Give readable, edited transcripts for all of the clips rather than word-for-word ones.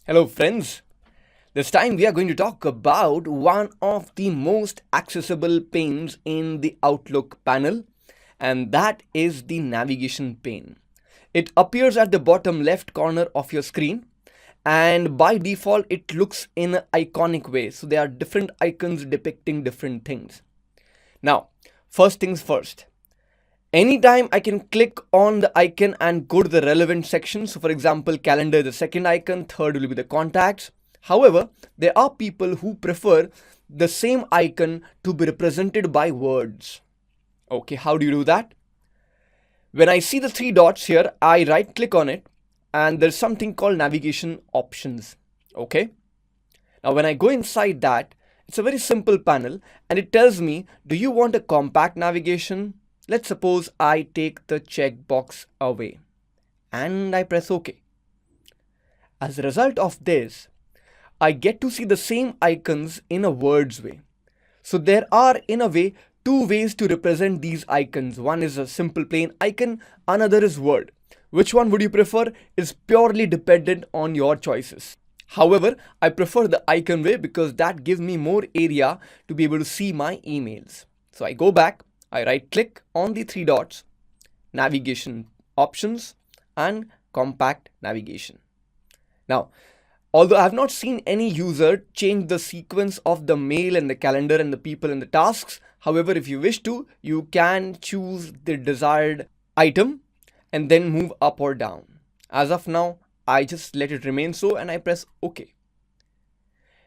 Hello friends, this time we are going to talk about one of the most accessible panes in the Outlook panel, and that is the navigation pane. It appears at the bottom left corner of your screen, and by default it looks in an iconic way. So there are different icons depicting different things. Now, first things first. Anytime I can click on the icon and go to the relevant section. So for example, calendar is the second icon, third will be the contacts. However, there are people who prefer the same icon to be represented by words. Okay, how do you do that? When I see the three dots here, I right click on it and there's something called navigation options. Okay. Now when I go inside that, it's a very simple panel and it tells me, do you want a compact navigation? Let's suppose I take the checkbox away and I press OK. As a result of this, I get to see the same icons in a words way. So there are, in a way, two ways to represent these icons. One is a simple plain icon, another is word. Which one would you prefer is purely dependent on your choices. However, I prefer the icon way because that gives me more area to be able to see my emails. So I go back, I right click on the three dots, navigation options and compact navigation. Now, although I have not seen any user change the sequence of the mail and the calendar and the people and the tasks. However, if you wish to, you can choose the desired item and then move up or down. As of now, I just let it remain so and I press OK.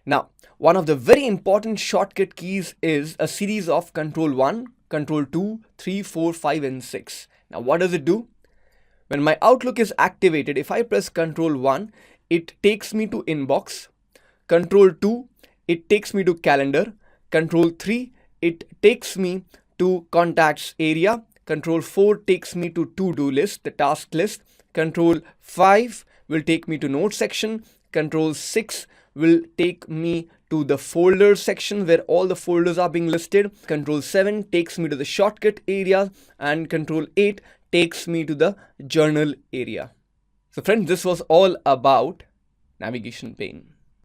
Now, one of the very important shortcut keys is a series of Control 1, Control 2, 3, 4, 5 and 6. Now, what does it do? When my Outlook is activated, if I press Control 1, it takes me to Inbox. Control 2, it takes me to Calendar. Control 3, it takes me to Contacts area. Control 4 takes me to To-Do list, the task list. Control 5 will take me to Notes section. Control 6 will take me to the folders section where all the folders are being listed. Control 7 takes me to the shortcut area and Control 8 takes me to the journal area. So friends, this was all about navigation pane.